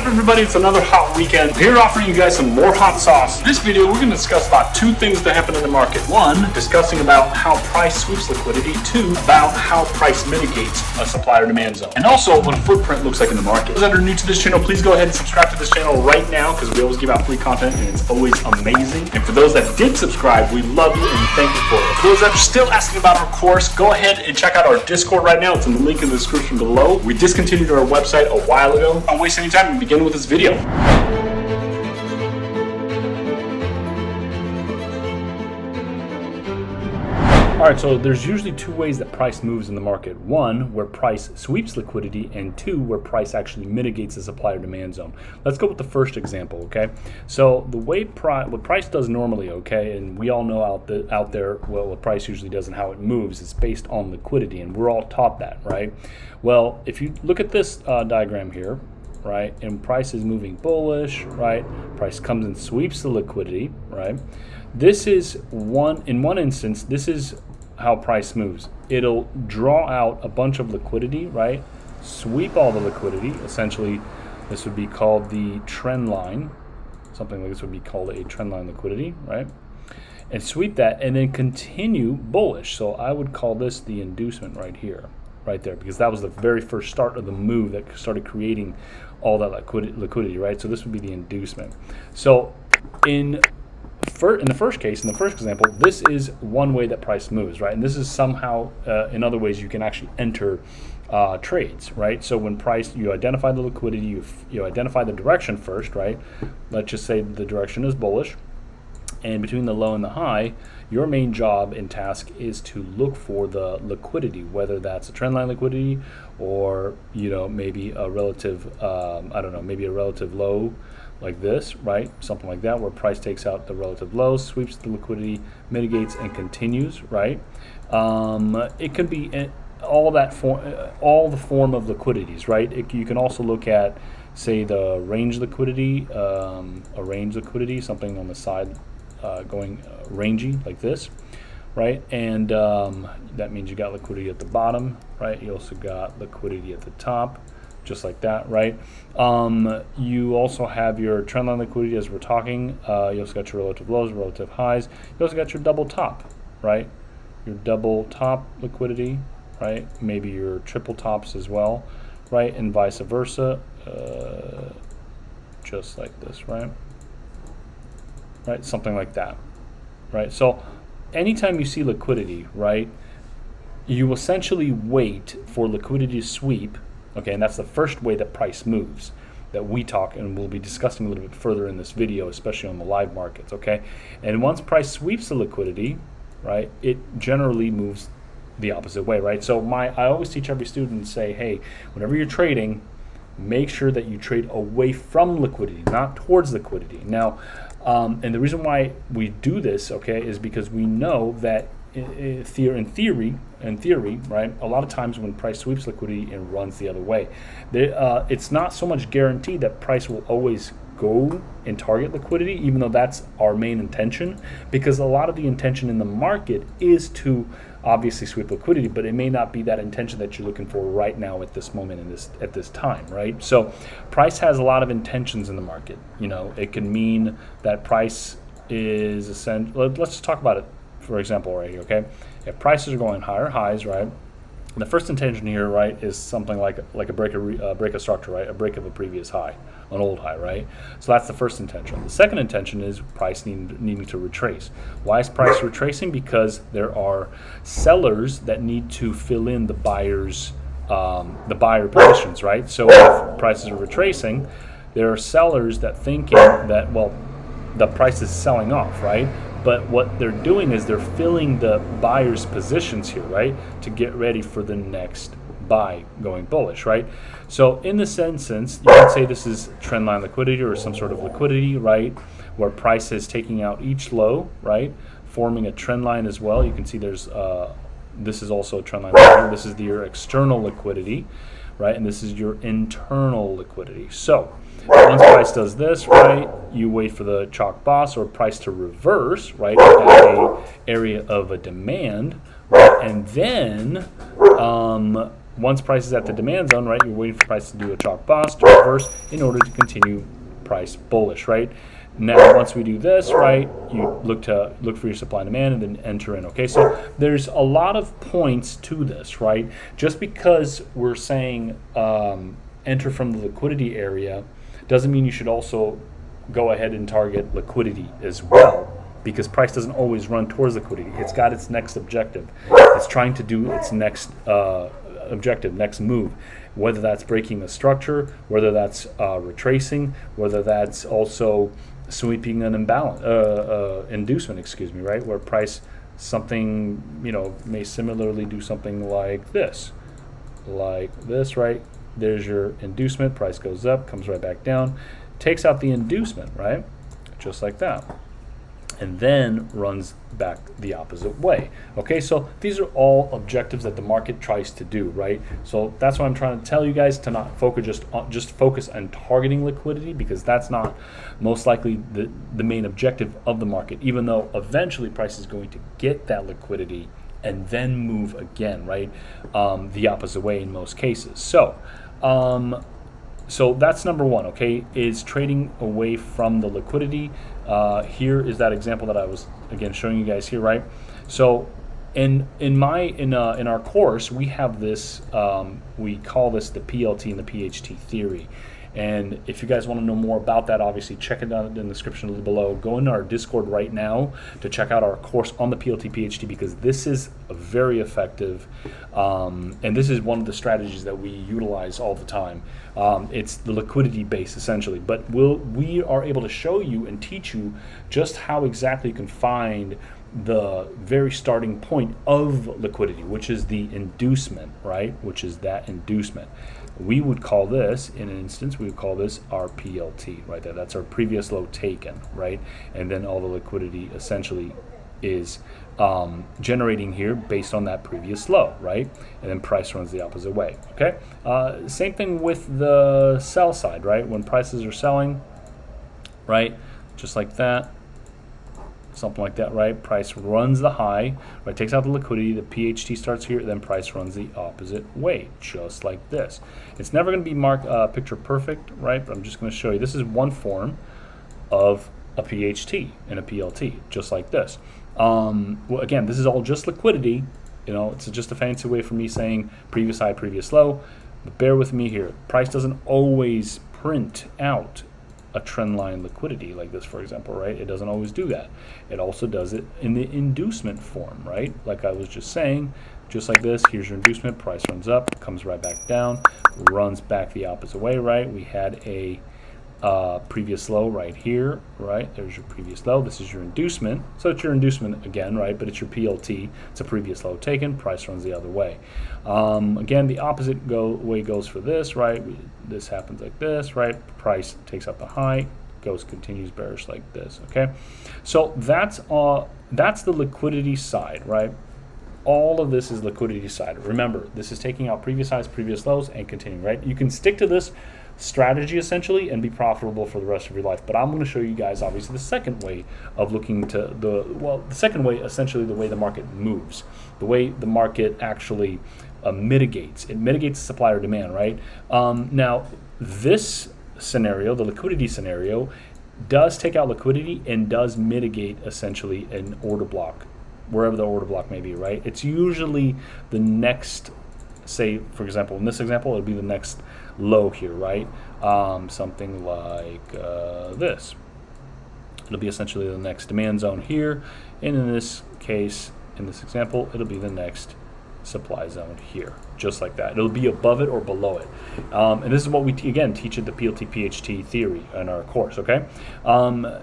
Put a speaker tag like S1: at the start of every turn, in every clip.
S1: everybody? It's another hot weekend. Here offering you guys some more hot sauce. In this video, we're going to discuss about two things that happen in the market. One, discussing about how price sweeps liquidity. Two, about how price mitigates a supplier demand zone. And also what a footprint looks like in the market. If you're new to this channel, please go ahead and subscribe to this channel right now because we always give out free content and it's always amazing. And for those that did subscribe, we love you and thank you for it. For those that are still asking about our course, go ahead and check out our Discord right now. It's in the link in the description below. We discontinued our website a while ago. Don't waste any time and begin with this video. Alright, so there's usually two ways that price moves in the market. One, where price sweeps liquidity, and two, where price actually mitigates the supplier demand zone. Let's go with the first example, okay? So the way what price does normally, okay, and we all know out there what price usually does and how it moves is based on liquidity, and we're all taught that, right? Well, if you look at this diagram here, right, and price is moving bullish, right? Price comes and sweeps the liquidity, right? This is in one instance, this is how price moves. It'll draw out a bunch of liquidity, right? Sweep all the liquidity. Essentially, this would be called the trend line. Something like this would be called a trend line liquidity, right? And sweep that and then continue bullish. So I would call this the inducement right here, right there, because that was the very first start of the move that started creating all that liquidity, right? So this would be the inducement. So in the first case, in the first example, this is one way that price moves, right? And this is somehow, in other ways, you can actually enter trades, right? So when price, you identify the liquidity, you identify the direction first, right? Let's just say the direction is bullish. And between the low and the high, your main job and task is to look for the liquidity, whether that's a trend line liquidity or, you know, maybe a relative, maybe a relative low like this, right? Something like that, where price takes out the relative lows, sweeps the liquidity, mitigates, and continues, right? It can be all the form of liquidities, right? You can also look at, say, the range liquidity, a range liquidity, something on the side going rangy like this, right? And that means you got liquidity at the bottom, right? You also got liquidity at the top, just like that, right? You also have your trendline liquidity as we're talking. You also got your relative lows, relative highs. You also got your double top, right? Your double top liquidity, right? Maybe your triple tops as well, right? And vice versa, just like this, right? Right, something like that, right? So anytime you see liquidity, right, you essentially wait for liquidity to sweep. Okay, and that's the first way that price moves that we talk and we'll be discussing a little bit further in this video, especially on the live markets, okay? And once price sweeps the liquidity, right, it generally moves the opposite way, right? So I always teach every student, say, hey, whenever you're trading, make sure that you trade away from liquidity, not towards liquidity. Now, and the reason why we do this, okay, is because we know that in theory, right, a lot of times when price sweeps liquidity, it runs the other way. It's not so much guaranteed that price will always go and target liquidity, even though that's our main intention, because a lot of the intention in the market is to obviously sweep liquidity, but it may not be that intention that you're looking for right now at this moment at this time, right? So price has a lot of intentions in the market. You know, it can mean that price is essential. Let's just talk about it. For example, right here, okay? If prices are going higher highs, right? The first intention here, right, is something like a break of structure, right? A break of a previous high, an old high, right? So that's the first intention. The second intention is price needing to retrace. Why is price retracing? Because there are sellers that need to fill in the buyer positions, right? So if prices are retracing, there are sellers that thinking that, well, the price is selling off, right? But what they're doing is they're filling the buyer's positions here, right, to get ready for the next buy going bullish, right? So in this instance, you can say this is trendline liquidity or some sort of liquidity, right, where price is taking out each low, right, forming a trend line as well. You can see there's this is also a trend line liquidity. This is your external liquidity, right, and this is your internal liquidity. So once price does this, right, you wait for the chalk boss or price to reverse, right, at a area of a demand, right, and then once price is at the demand zone, right, you're waiting for price to do a chalk boss to reverse in order to continue price bullish, right? Now, once we do this, right, you look for your supply and demand and then enter in, okay? So there's a lot of points to this, right? Just because we're saying enter from the liquidity area doesn't mean you should also go ahead and target liquidity as well, because price doesn't always run towards liquidity. It's got its next objective. It's trying to do its next objective, next move, whether that's breaking the structure, whether that's retracing, whether that's also sweeping an imbalance, inducement, excuse me, right, where price something, may similarly do something like this, right? There's your inducement, price goes up, comes right back down, takes out the inducement, right, just like that, and then runs back the opposite way. Okay, so these are all objectives that the market tries to do, right? So that's why I'm trying to tell you guys to not focus just focus on targeting liquidity, because that's not most likely the main objective of the market, even though eventually price is going to get that liquidity and then move again, right? The opposite way in most cases. So that's number one, okay, is trading away from the liquidity. Here is that example that I was, again, showing you guys here, right? So in our course, we have this, we call this the PLT and the PHT theory. And if you guys want to know more about that, obviously check it out in the description below. Go into our Discord right now to check out our course on the PLT PHT, because this is very effective, and this is one of the strategies that we utilize all the time. It's the liquidity base essentially, but we are able to show you and teach you just how exactly you can find the very starting point of liquidity, which is the inducement, right? Which is that inducement. We would call this, in an instance, we would call this our PLT, right there. That's our previous low taken, right? And then all the liquidity essentially is generating here based on that previous low, right? And then price runs the opposite way, okay? Same thing with the sell side, right? When prices are selling, right? Just like that. Something like that, right? Price runs the high, right? Takes out the liquidity. The PHT starts here, then price runs the opposite way, just like this. It's never going to be picture perfect, right? But I'm just going to show you. This is one form of a PHT and a PLT, just like this. Well, again, this is all just liquidity. It's just a fancy way for me saying previous high, previous low. But bear with me here. Price doesn't always print out a trend line liquidity like this, for example, right? It doesn't always do that. It also does it in the inducement form, right? Like I was just saying, just like this. Here's your inducement, price runs up, comes right back down, runs back the opposite way, right? We had a previous low right here, right? There's your previous low. This is your inducement. So it's your inducement again, right? But it's your PLT. It's a previous low taken. Price runs the other way. Again, the opposite way goes for this, right? This happens like this, right? Price takes out the high, continues bearish like this, okay? So that's the liquidity side, right? All of this is liquidity side. Remember, this is taking out previous highs, previous lows, and continuing, right? You can stick to this strategy essentially and be profitable for the rest of your life. But I'm going to show you guys obviously the second way of looking to the second way, essentially the way the market moves, the way the market actually mitigates. It mitigates supply or demand, right? Now this scenario, the liquidity scenario, does take out liquidity and does mitigate essentially an order block, wherever the order block may be, right? It's usually the next, say for example, in this example, it'll be the next low here, right? Something like this. It'll be essentially the next demand zone here, and in this case, in this example, it'll be the next supply zone here, just like that. It'll be above it or below it, and this is what we again teach at the PLT PHT theory in our course, okay?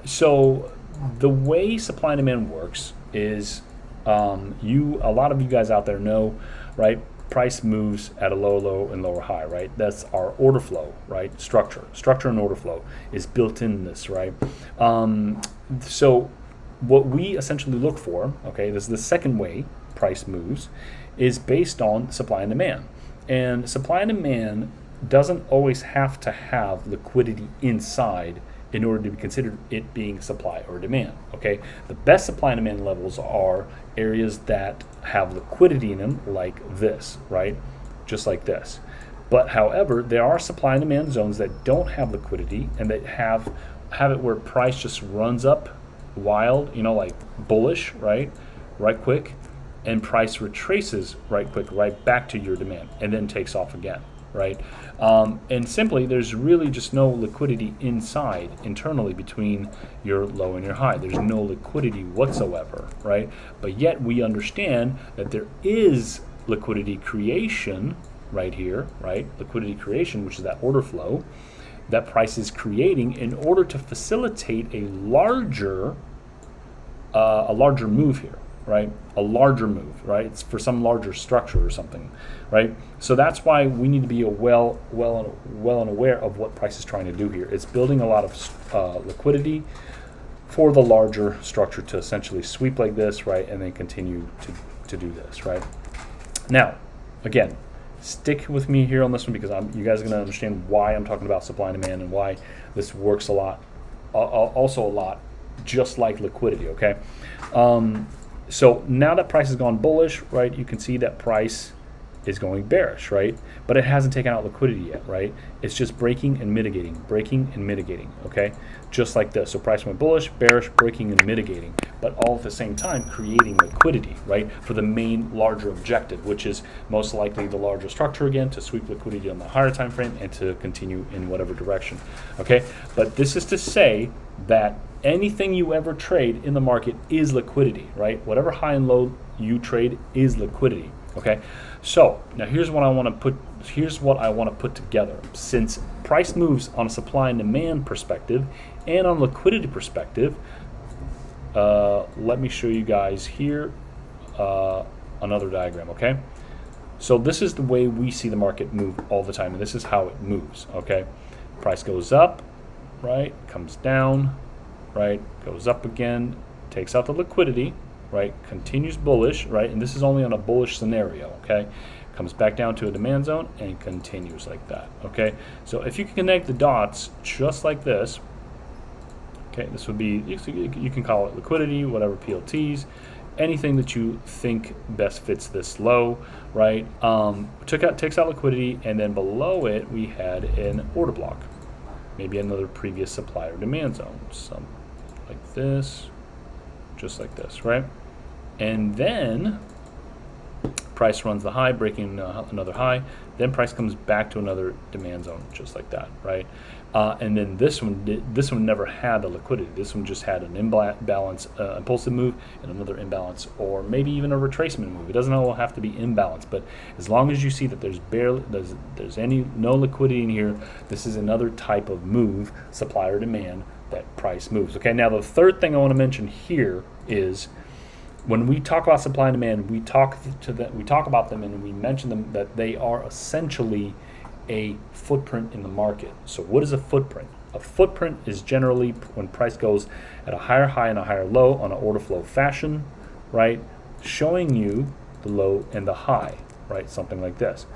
S1: So the way supply and demand works is a lot of you guys out there know, right? Price moves at a low, low, and lower high, right? That's our order flow, right? Structure and order flow is built in this, right? So what we essentially look for, okay, this is the second way price moves, is based on supply and demand. And supply and demand doesn't always have to have liquidity inside in order to be considered it being supply or demand, okay? The best supply and demand levels are areas that have liquidity in them, like this, right? just like this. But however, there are supply and demand zones that don't have liquidity and that have it where price just runs up wild, like bullish, right quick, and price retraces right quick right back to your demand and then takes off again, right? And simply, there's really just no liquidity internally between your low and your high. There's no liquidity whatsoever, right? But yet we understand that there is liquidity creation right here, right? Liquidity creation, which is that order flow that price is creating in order to facilitate a larger move here, right? A larger move, right? It's for some larger structure or something, right? So that's why we need to be well and aware of what price is trying to do here. It's building a lot of liquidity for the larger structure to essentially sweep like this, right? And then continue to do this, right? Now, again, stick with me here on this one because you guys are going to understand why I'm talking about supply and demand and why this works a lot, just like liquidity, okay? So now that price has gone bullish, right, you can see that price is going bearish, right? But it hasn't taken out liquidity yet, right? It's just breaking and mitigating, okay? Just like this. So price went bullish, bearish, breaking and mitigating, but all at the same time creating liquidity, right? For the main larger objective, which is most likely the larger structure again, to sweep liquidity on the higher time frame and to continue in whatever direction, okay? But this is to say that anything you ever trade in the market is liquidity, right? Whatever high and low you trade is liquidity, okay? So now here's what I want to put together. Since price moves on a supply and demand perspective and on liquidity perspective, let me show you guys here another diagram, okay? So this is the way we see the market move all the time, and this is how it moves, okay? Price goes up, right? Comes down, right? Goes up again, takes out the liquidity, right? Continues bullish, right? And this is only on a bullish scenario, okay? Comes back down to a demand zone and continues like that, okay? So if you can connect the dots just like this, okay, this would be, you can call it liquidity, whatever, PLTs, anything that you think best fits this low, right? Takes out liquidity, and then below it we had an order block, maybe another previous supply or demand zone, some like this, just like this, right? And then price runs the high, breaking another high. Then price comes back to another demand zone, just like that, right? And then this one never had the liquidity. This one just had an imbalance, impulsive move, and another imbalance, or maybe even a retracement move. It doesn't all have to be imbalanced, but as long as you see that there's no liquidity in here, this is another type of move, supply or demand, that price moves. Okay, now the third thing I want to mention here is when we talk about supply and demand, we talk about them and we mention them that they are essentially a footprint in the market. So what is a footprint? A footprint is generally when price goes at a higher high and a higher low on an order flow fashion, right? Showing you the low and the high, right? Something like this,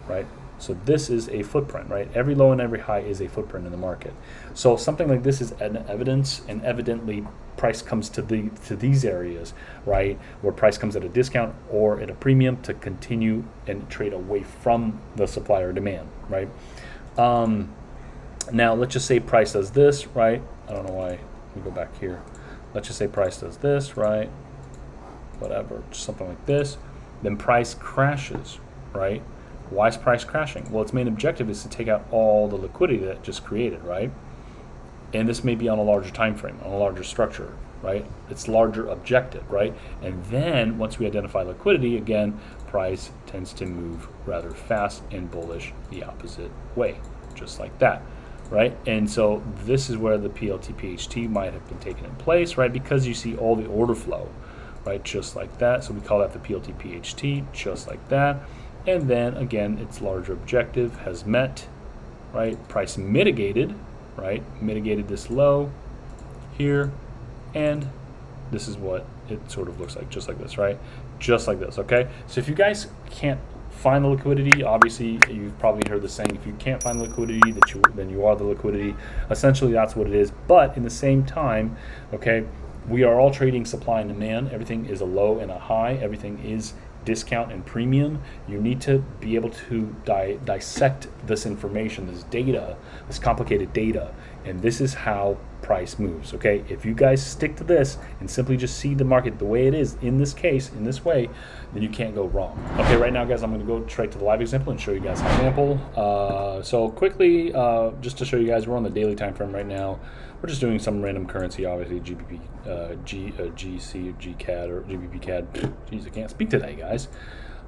S1: right? So this is a footprint, right? Every low and every high is a footprint in the market. So something like this is an evidence, and evidently price comes to these areas, right, where price comes at a discount or at a premium to continue and trade away from the supply or demand, right? Now let's just say price does this, right? I don't know why. Let me go back here. Let's just say price does this, right? Whatever, something like this. Then price crashes, right? Why is price crashing? Well, its main objective is to take out all the liquidity that it just created, right? And this may be on a larger time frame, on a larger structure, right? It's larger objective, right? And then once we identify liquidity, again, price tends to move rather fast and bullish the opposite way, just like that, right? And so this is where the PLT PHT might have been taken in place, right? Because you see all the order flow, right? Just like that. So we call that the PLT PHT, just like that. And then again, its larger objective has met, right? Price mitigated, right? Mitigated this low here, and this is what it sort of looks like, just like this, right? Just like this, okay? So if you guys can't find the liquidity, obviously you've probably heard the saying, if you can't find the liquidity, then you are the liquidity. Essentially, that's what it is. But in the same time, okay, we are all trading supply and demand. Everything is a low and a high. Everything is discount and premium, you need to be able to dissect this information, this data, this complicated data, and this is how price moves. Okay, if you guys stick to this and simply just see the market the way it is in this case, in this way, then you can't go wrong. Okay, right now, guys, I'm going to go straight to the live example and show you guys an example. So quickly, just to show you guys, we're on the daily time frame right now. We're just doing some random currency, obviously GBP, GC, GCAD, or GBP CAD. Jeez, I can't speak today, guys.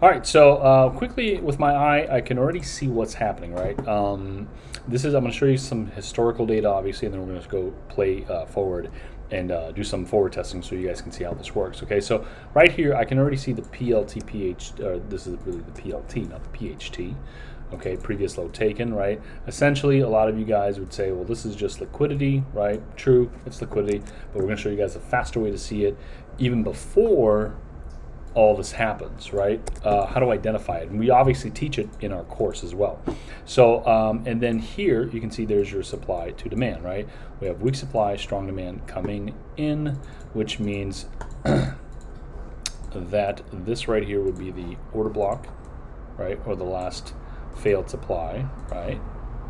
S1: All right, so quickly with my eye, I can already see what's happening, right? I'm going to show you some historical data, obviously, and then we're going to go play forward and do some forward testing so you guys can see how this works. Okay, so right here, I can already see the PLT, this is really the PLT, not the PHT. Okay, previous low taken, right? Essentially, a lot of you guys would say, well, this is just liquidity, right? True, it's liquidity, but we're going to show you guys a faster way to see it even before all this happens, right? How to identify it. And we obviously teach it in our course as well. So, and then here you can see there's your supply to demand, right? We have weak supply, strong demand coming in, which means that this right here would be the order block, right? Or the last failed supply, right?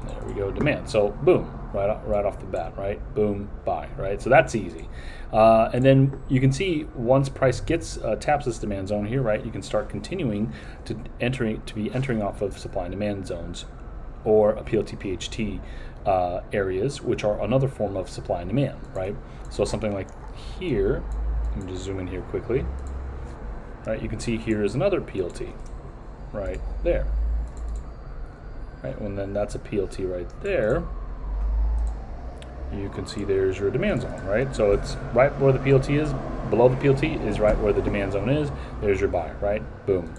S1: There we go, demand. So boom, right off the bat, right? Boom, buy, right? So that's easy. And then you can see once price gets taps this demand zone here, right? You can start continuing to be entering off of supply and demand zones, or a PLT PHT areas, which are another form of supply and demand, right? So something like here, let me just zoom in here quickly, right? You can see here is another PLT, right there. Right, and then that's a PLT right there. You can see there's your demand zone, right? So it's right where the PLT is, below the PLT is right where the demand zone is. There's your buy, right? Boom.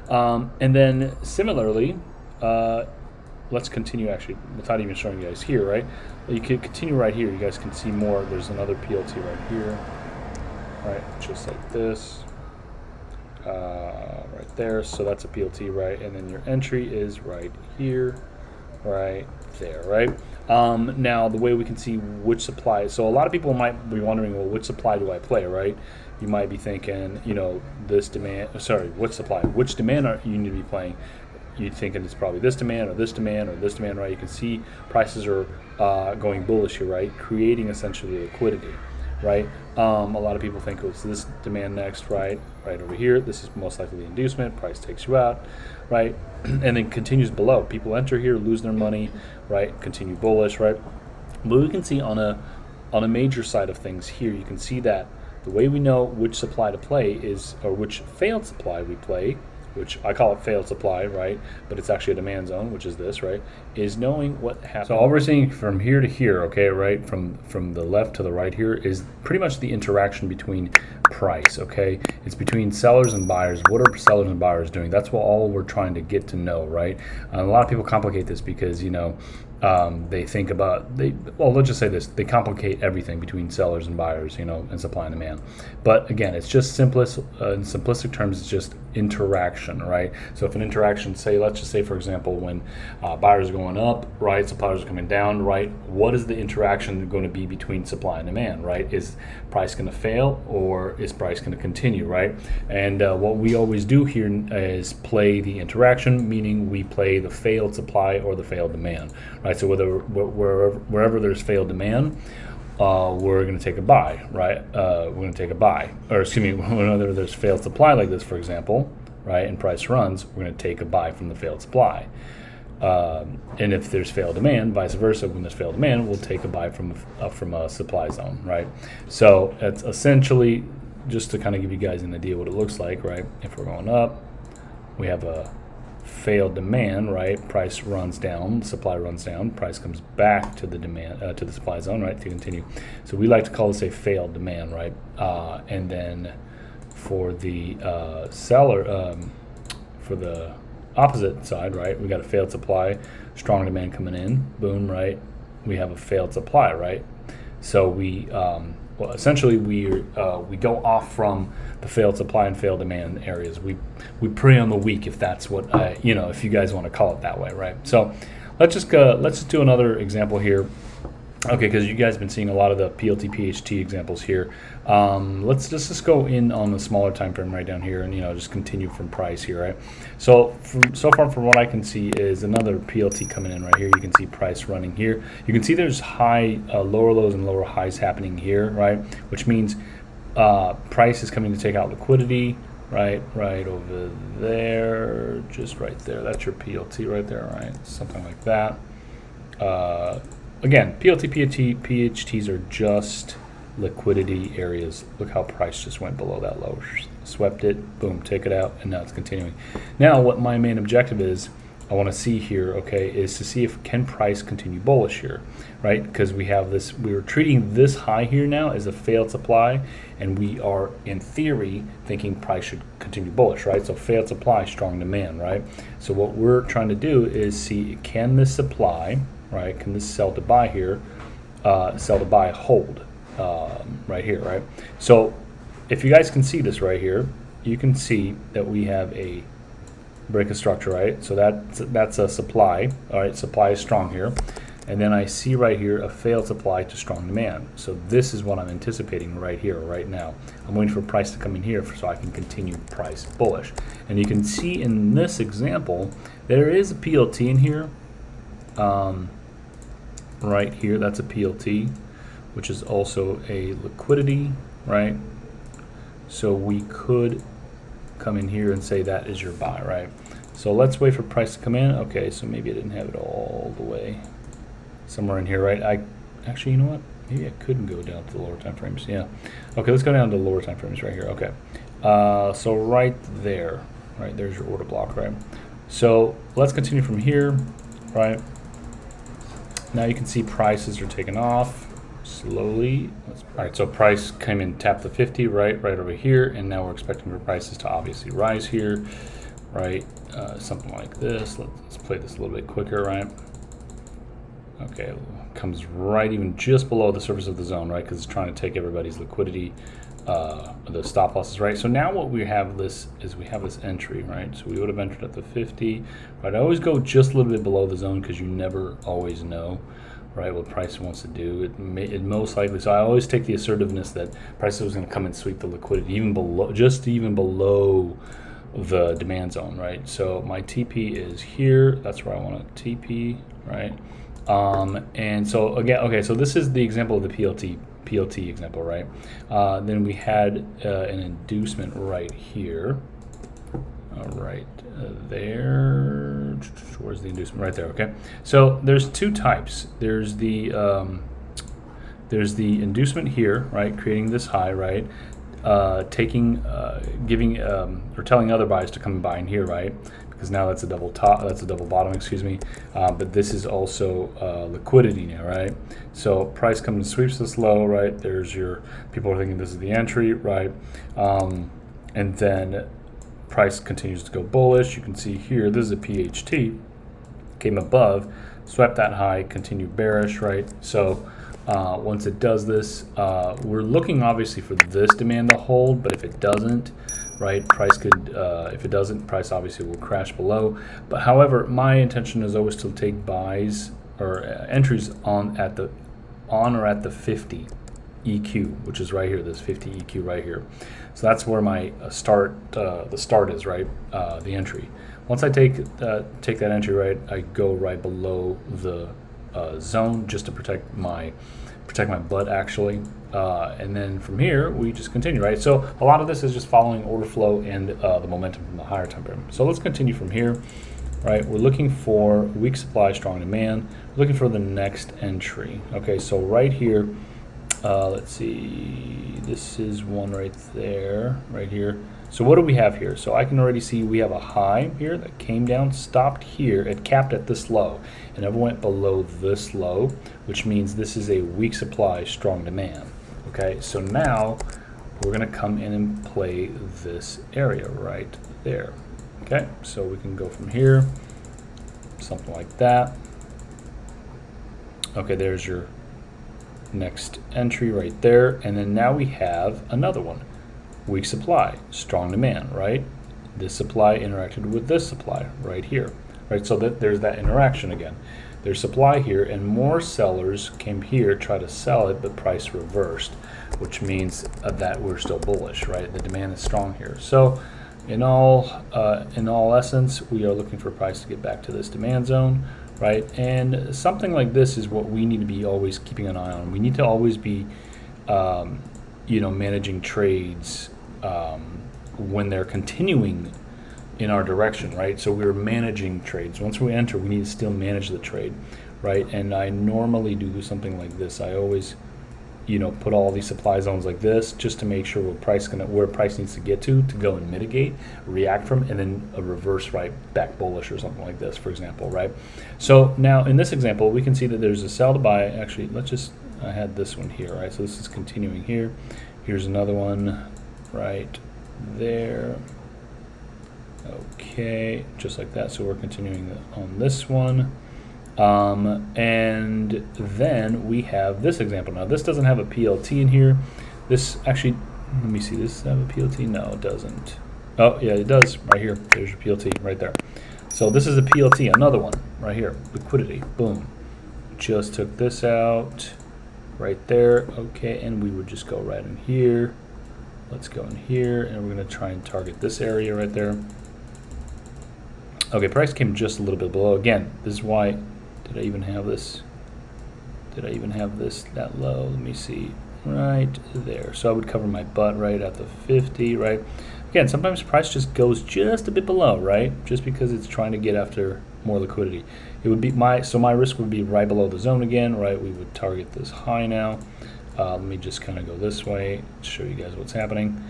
S1: And then similarly, let's continue actually without even showing you guys here, right? You can continue right here. You guys can see more. There's another PLT right here, right? Just like this. Right there, so that's a PLT, right? And then your entry is right here, right there, right? Now the way we can see which supply, so a lot of people might be wondering, well, which supply do I play, right? You might be thinking, you know, this demand, sorry, which demand are you need to be playing? You're thinking it's probably this demand or this demand or this demand, right? You can see prices are going bullish here, right? Creating essentially liquidity, right? A lot of people think it's this demand next, right over here. This is most likely the inducement. Price takes you out, right? And then continues below. People enter here, lose their money, right? Continue bullish, right? But we can see on a major side of things here, you can see that the way we know which supply to play is, or which failed supply we play, which I call it failed supply, right? But it's actually a demand zone, which is this, right? Is knowing what happens. So all we're seeing from here to here, okay, right? From the left to the right here is pretty much the interaction between price, okay? It's between sellers and buyers. What are sellers and buyers doing? That's what all we're trying to get to know, right? A lot of people complicate this because, you know, they think about, well, let's just say this, they complicate everything between sellers and buyers, you know, and supply and demand. But again, it's just in simplistic terms, it's just interaction, right? So if an interaction, let's just say, for example, when buyers are going up, right, suppliers are coming down, right, what is the interaction going to be between supply and demand, right? Is price going to fail or is price going to continue, right? And what we always do here is play the interaction, meaning we play the failed supply or the failed demand, right? So wherever there's failed demand, we're going to take a buy, right? We're going to take a buy, or excuse me, whenever there's failed supply like this, for example, right, and price runs, we're going to take a buy from the failed supply. And if there's failed demand, vice versa, when there's failed demand, we'll take a buy from a supply zone, right? So it's essentially just to kind of give you guys an idea what it looks like, right? If we're going up, we have a failed demand, right? Price runs down, supply runs down, price comes back to the demand, to the supply zone, right, to continue. So we like to call this a failed demand, right? And then for the seller, for the opposite side, right, we got a failed supply, strong demand coming in, boom, right? We have a failed supply, right? So we well, essentially we go off from the failed supply and failed demand areas. We prey on the weak, if that's what if you guys want to call it that way, right? So let's just do another example here. Okay, because you guys have been seeing a lot of the PLT, PHT examples here. Let's just go in on the smaller time frame right down here, and just continue from price here, right? So so far from what I can see is another PLT coming in right here. You can see price running here. You can see there's lower lows and lower highs happening here, right? Which means price is coming to take out liquidity, right over there, just right there. That's your PLT right there, right? Something like that. Again, PLT, PHTs are just liquidity areas. Look how price just went below that low. Swept it, boom, take it out, and now it's continuing. Now, what my main objective is, I want to see here, okay, is to see if can price continue bullish here, right? Because we have this, we were treating this high here now as a failed supply, and we are, in theory, thinking price should continue bullish, right? So failed supply, strong demand, right? So what we're trying to do is see, can this supply, right? Can this sell to buy here, sell to buy, hold, right here, right? So if you guys can see this right here, you can see that we have a break of structure, right? So that's a supply, all right? Supply is strong here. And then I see right here a failed supply to strong demand. So this is what I'm anticipating right here, right now. I'm waiting for price to come in here so I can continue price bullish. And you can see in this example, there is a PLT in here. Right here, that's a PLT, which is also a liquidity, right? So we could come in here and say that is your buy, right? So let's wait for price to come in. Okay, so maybe I didn't have it all the way somewhere in here, right? Actually, you know what? Maybe I couldn't go down to the lower time frames. Yeah. Okay, let's go down to the lower time frames right here. Okay. So right there, right there's your order block, right? So let's continue from here, right? Now you can see prices are taking off slowly. All right, so price came in, tapped the 50, right over here, and now we're expecting for prices to obviously rise here, right? Something like this. Let's play this a little bit quicker, right? Okay, comes right even just below the surface of the zone, right? Because it's trying to take everybody's liquidity, the stop losses, right? So now what we have this is we have this entry, right? So we would have entered at the 50, right? I always go just a little bit below the zone because you never always know, right, what price wants to do. It most likely, so I always take the assertiveness that price was going to come and sweep the liquidity even below the demand zone, right? So my TP is here. That's where I want to TP, right? And so again, okay, so this is the example of the PLT example, right? Then we had an inducement right here. All right, there. Where's the inducement? Right there. Okay. So there's two types. There's the inducement here, right? Creating this high, right? Giving or telling other buyers to come and buy in here, right? Because now that's a double top, that's a double bottom, excuse me. But this is also liquidity now, right? So price comes and sweeps this low, right? There's your, people are thinking this is the entry, right? And then price continues to go bullish. You can see here, this is a PHT, came above, swept that high, continued bearish, right? So once it does this, we're looking obviously for this demand to hold, but if it doesn't, right, price could, if it doesn't, price obviously will crash below. But however, my intention is always to take buys or entries on or at the 50 EQ, which is right here, this 50 EQ right here. So that's where my the start is, right, the entry. Once I take that entry, right, I go right below the zone just to protect my butt actually, and then from here we just continue, right? So a lot of this is just following order flow and the momentum from the higher time frame. So let's continue from here, right? We're looking for weak supply, strong demand. We're looking for the next entry. Okay, so right here, let's see, this is one right there, right here. So what do we have here? So I can already see we have a high here that came down, stopped here, it capped at this low, and never went below this low, which means this is a weak supply, strong demand. Okay, so now we're gonna come in and play this area right there. Okay, so we can go from here, something like that. Okay, there's your next entry right there, and then now we have another one. Weak supply, strong demand, right? This supply interacted with this supply right here, right? So that there's that interaction again. there's supply here, and more sellers came here, try to sell it, but price reversed, which means that we're still bullish, right? The demand is strong here. So in all essence, we are looking for price to get back to this demand zone, right? And something like this is what we need to be always keeping an eye on. We need to always be managing trades when they're continuing in our direction, right? So we're managing trades. Once we enter, we need to still manage the trade, right? And I normally do something like this. I always, put all these supply zones like this just to make sure where price needs to get to go and mitigate, react from, and then a reverse right back bullish or something like this, for example, right? So now in this example, we can see that there's a sell to buy. Actually, I had this one here, right? So this is continuing here. Here's another one right there. Okay, just like that. So we're continuing on this one. And then we have this example. Now this doesn't have a PLT in here. This actually, let me see, does this have a PLT? No, it doesn't. Oh yeah, it does right here. There's your PLT right there. So this is a PLT, another one right here, liquidity, boom. Just took this out right there. Okay, and we would just go right in here. Let's go in here, and we're gonna try and target this area right there. Okay, price came just a little bit below. Again, this is why, did I even have this? Did I even have this that low? Let me see, right there. So I would cover my butt right at the 50, right? Again, sometimes price just goes just a bit below, right? Just because it's trying to get after more liquidity. It would be my risk would be right below the zone again, right? We would target this high now. Let me just kind of go this way, show you guys what's happening.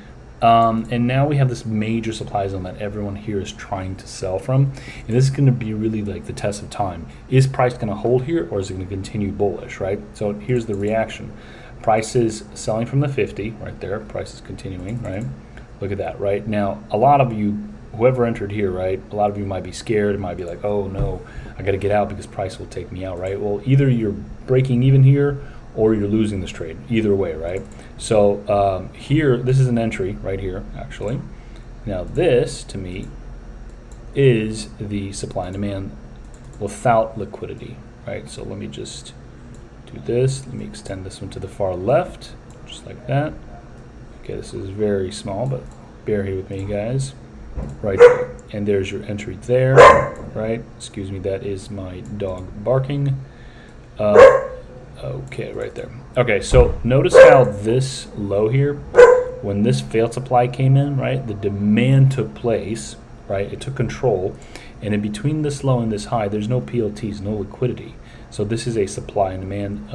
S1: And now we have this major supply zone that everyone here is trying to sell from. And this is going to be really like the test of time. Is price going to hold here, or is it going to continue bullish, right? So here's the reaction. Price is selling from the 50 right there. Price is continuing, right? Look at that, right? Now, a lot of you, whoever entered here, right, a lot of you might be scared. It might be like, oh no, I got to get out because price will take me out, right? Well, either you're breaking even here, or you're losing this trade. Either way, right? So here, this is an entry right here, actually. Now this, to me, is the supply and demand without liquidity, right? So let me just do this. Let me extend this one to the far left, just like that. Okay, this is very small, but bear here with me, guys. Right there. And there's your entry there, right? Excuse me, that is my dog barking. Okay, right there. Okay, so notice how this low here, when this failed supply came in, right, the demand took place, right, it took control, and in between this low and this high, there's no PLTs, no liquidity. So this is a supply and demand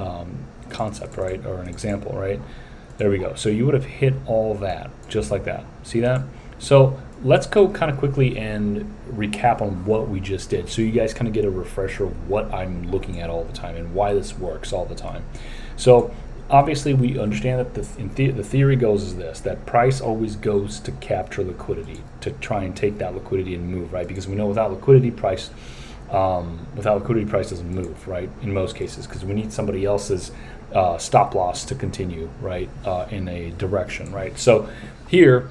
S1: concept, right, or an example, right? There we go. So you would have hit all that, just like that. See that? So let's go kind of quickly and recap on what we just did, so you guys kind of get a refresher of what I'm looking at all the time and why this works all the time. So obviously we understand that the theory goes is this, that price always goes to capture liquidity, to try and take that liquidity and move, right? Because we know without liquidity, price doesn't move, right? In most cases, because we need somebody else's stop loss to continue, right, in a direction, right? So here,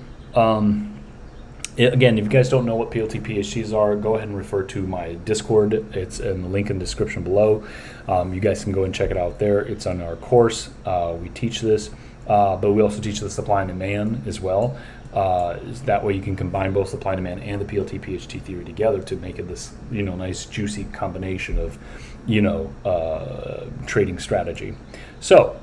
S1: again, if you guys don't know what PLT PhDs are, go ahead and refer to my Discord. It's in the link in the description below. You guys can go and check it out there. It's on our course. We teach this, but we also teach the supply and demand as well. That way you can combine both supply and demand and the PLT PhD theory together to make it this, nice juicy combination of, trading strategy. So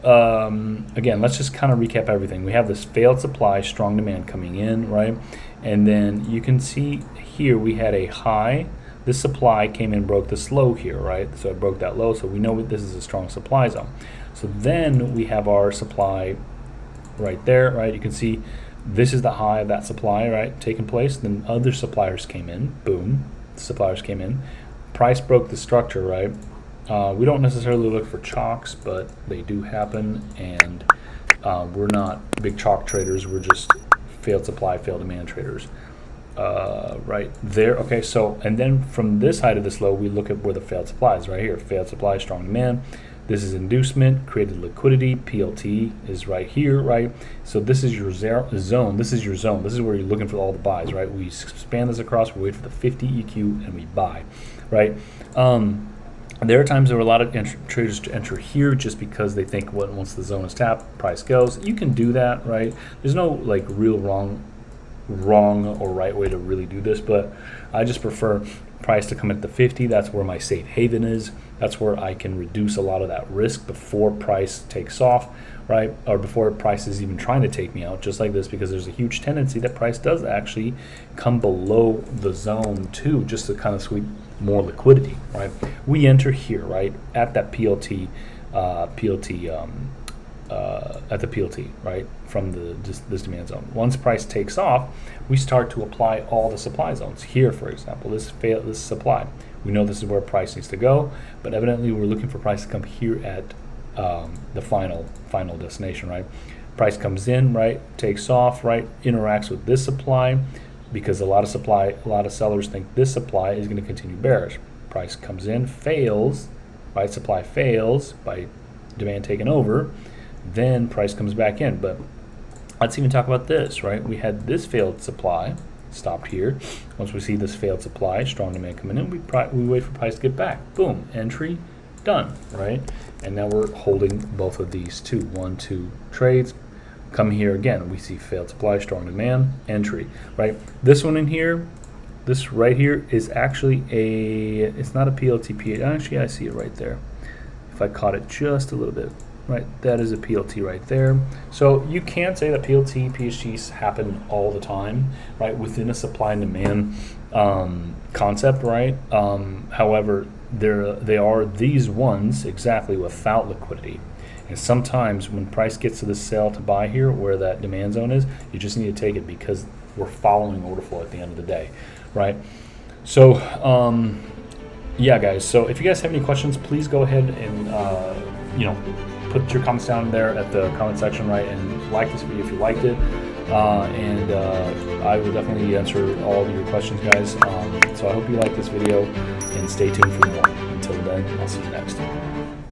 S1: again, let's just kind of recap everything. We have this failed supply, strong demand coming in, right? And then you can see here we had a high. This supply came in, broke this low here, right? So it broke that low, so we know this is a strong supply zone. So then we have our supply right there, right? You can see this is the high of that supply, right, taking place. Then other suppliers came in, boom, suppliers came in. Price broke the structure, right? We don't necessarily look for chalks, but they do happen, and we're not big chalk traders. We're just failed supply, failed demand traders. Right there. Okay, so, and then from this side of this low, we look at where the failed supply is right here. Failed supply, strong demand. This is inducement, created liquidity. PLT is right here, right? So this is your zone. This is your zone. This is where you're looking for all the buys, right? We span this across, we wait for the 50 EQ, and we buy, right? There are times there are a lot of traders to enter here just because they think once the zone is tapped, price goes. You can do that, right? There's no like real wrong or right way to really do this, but I just prefer price to come at the 50. That's where my safe haven is. That's where I can reduce a lot of that risk before price takes off, right? Or before price is even trying to take me out, just like this, because there's a huge tendency that price does actually come below the zone too, just to kind of sweep more liquidity, right? We enter here, right, at that PLT, at the PLT, right, from this demand zone. Once price takes off, we start to apply all the supply zones. Here, for example, this supply. We know this is where price needs to go, but evidently we're looking for price to come here at the final destination, right? Price comes in, right, takes off, right, interacts with this supply, because a lot of sellers think this supply is going to continue bearish. Price comes in, fails, right? Supply fails by demand taking over, then price comes back in. But let's even talk about this, right? We had this failed supply, stopped here. Once we see this failed supply, strong demand coming in, we wait for price to get back. Boom, entry, done, right? And now we're holding both of these two, 1, 2 trades. Come here again, we see failed supply, strong demand, entry, right? This one in here, this right here is actually it's not a PLT. Actually, I see it right there. If I caught it just a little bit, right? That is a PLT right there. So you can't say that PLT, PHTs happen all the time, right? Within a supply and demand concept, right? However, they are these ones exactly without liquidity. And sometimes when price gets to the sell to buy here, where that demand zone is, you just need to take it because we're following order flow at the end of the day, right? So, yeah, guys. So if you guys have any questions, please go ahead and put your comments down there at the comment section, right? And like this video if you liked it. And I will definitely answer all of your questions, guys. So I hope you like this video and stay tuned for more. Until then, I'll see you next time.